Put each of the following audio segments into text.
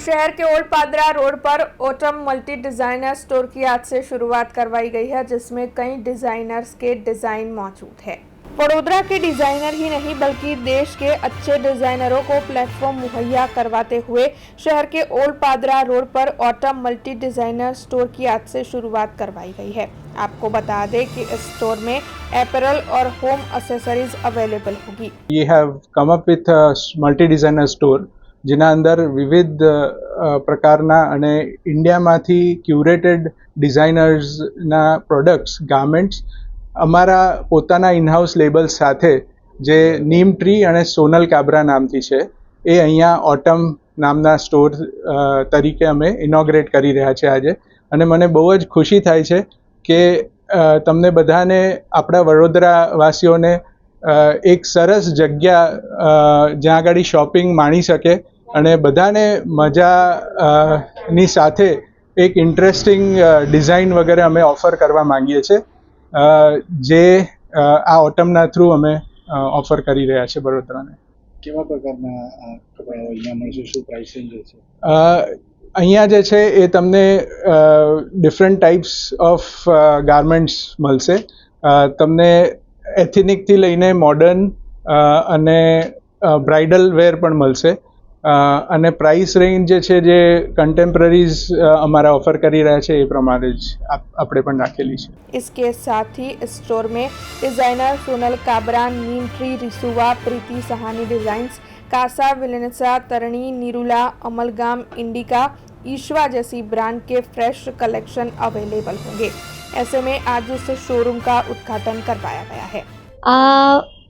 शहर के old पादरा road पर ऑटम मल्टी डिजाइनर स्टोर की आज से शुरुआत करवाई गई है, जिसमें कई डिजाइनर्स के डिजाइन मौजूद है। वडोदरा के डिजाइनर ही नहीं बल्कि देश के अच्छे डिजाइनरों को प्लेटफॉर्म मुहैया करवाते हुए शहर के ओल्ड पादरा रोड पर ऑटम मल्टी डिजाइनर स्टोर की आज से शुरुआत करवाई गई है। आपको बता दें कि इस स्टोर में एपरल और होम एक्सेसरीज अवेलेबल होगी। We have come up with a multi designer store જેના અંદર વિવિધ પ્રકારના અને ઇન્ડિયામાંથી ક્યુરેટેડ ડિઝાઇનર્સના પ્રોડક્ટ્સ ગાર્મેન્ટ્સ અમારા પોતાના ઇનહાઉસ લેબલ્સ સાથે જે નીમ ટ્રી અને સોનલ કાબરા નામથી છે એ અહીંયા ઓટમ નામના સ્ટોર તરીકે અમે ઇનોગ્રેટ કરી રહ્યા છે આજે। અને મને બહુ જ ખુશી થાય છે કે તમને બધાને આપણા વડોદરાવાસીઓને એક સરસ જગ્યા જ્યાં આગળ શોપિંગ માણી શકે અને બધાને મજાની સાથે એક ઇન્ટરેસ્ટિંગ ડિઝાઇન વગેરે અમે ઓફર કરવા માંગીએ છીએ, જે આ ઓટમના થ્રુ અમે ઓફર કરી રહ્યા છે વડોદરાને। કેવા પ્રકારના કપડાઓ અહીંયા મળશે, શું પ્રાઇસ રેન્જ છે? અહીંયા જે છે એ તમને ડિફરન્ટ ટાઈપ્સ ઓફ ગાર્મેન્ટ્સ મળશે। તમને એથેનિકથી લઈને મોડર્ન અને બ્રાઇડલ વેર પણ મળશે અને પ્રાઇસ રેન્જ જે છે જે કન્ટેમ્પરરીઝ અમારા ऑफर કરી રહ્યા છે એ પ્રમાણે જ આપણે પણ રાખેલી છે। इसके साथ ही इस स्टोर में डिजाइनर सोनल काबरा, नीम ट्री, रिसुआ, प्रीति सहानी डिजाइन्स, कासा, विलेनसा, तरणी, निरुला, अमलगाम, इंडिका, ईश्वा जैसी ब्रांड के फ्रेश कलेक्शन अवेलेबल होंगे। ऐसे में आज इस शोरूम का उद्घाटन करवाया गया है।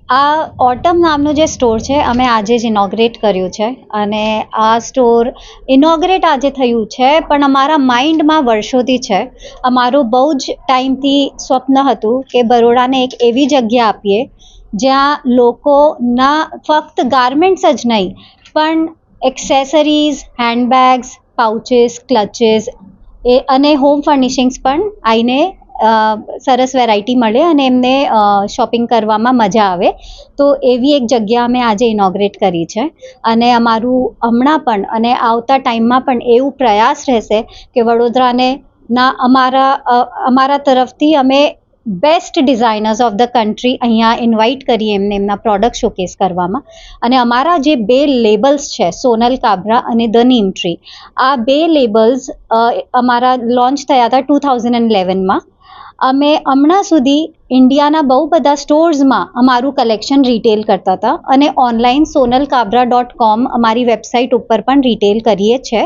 આ ઓટમ નામનો જે સ્ટોર છે અમે આજે જ ઇનોગ્રેટ કર્યું છે અને આ સ્ટોર ઇનોગ્રેટ આજે થયું છે, પણ અમારા માઇન્ડમાં વર્ષોથી છે। અમારું બહુ જ ટાઈમથી સ્વપ્ન હતું કે બરોડાને એક એવી જગ્યા આપીએ જ્યાં લોકો ના ફક્ત ગાર્મેન્ટ્સ જ નહીં પણ એક્સેસરીઝ, હેન્ડબેગ્સ, પાઉચીસ, ક્લચીસ અને હોમ ફર્નિશિંગ્સ પણ આવીને સરસ વેરાયટી મળે અને એમને શોપિંગ કરવામાં મજા આવે। તો એવી એક જગ્યા અમે આજે ઇનોગ્રેટ કરી છે અને અમારું હમણાં પણ અને આવતા ટાઈમમાં પણ એવું પ્રયાસ રહેશે કે વડોદરાને ના અમારા તરફથી અમે best designers of the country અહીંયા ઇન્વાઇટ કરીએ એમને એમના પ્રોડક્ટ શોકેસ કરવામાં। અને અમારા જે બે લેબલ્સ છે સોનલ કાબરા અને ધ નીમ ટ્રી, આ બે લેબલ્સ અમારા લોન્ચ થયા હતા 2011માં। અમે હમણાં સુધી ઇન્ડિયાના બહુ બધા સ્ટોર્સમાં અમારું કલેક્શન રિટેલ કરતા હતા અને ઓનલાઈન sonalkabra.com અમારી વેબસાઇટ ઉપર પણ રિટેલ કરીએ છીએ।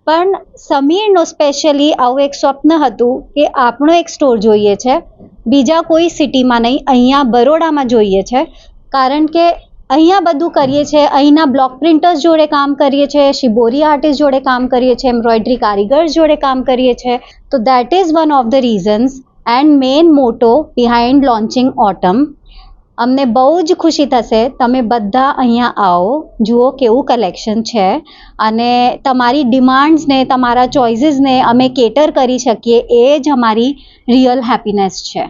પણ સમીરનો સ્પેશિયલી આવું એક સ્વપ્ન હતું કે આપણો એક સ્ટોર જોઈએ છે, બીજા કોઈ સિટીમાં નહીં, અહીંયા બરોડામાં જોઈએ છે, કારણ કે અહીંયા બધું કરીએ છીએ। અહીંના બ્લોક પ્રિન્ટર્સ જોડે કામ કરીએ છીએ, શિબોરી આર્ટિસ્ટ જોડે કામ કરીએ છીએ, એમ્બ્રોઇડરી કારીગર્સ જોડે કામ કરીએ છીએ। તો that is one of the reasons and main મોટો બિહાઇન્ડ લોન્ચિંગ ઓટમ। અમને બહુ જ ખુશી થશે તમે બધા અહીંયા આવો, જુઓ કેવું કલેક્શન છે અને તમારી ડિમાન્ડ્સને, તમારા ચોઇસીસને અમે કેટર કરી શકીએ, એ જ અમારી રિયલ હેપીનેસ છે।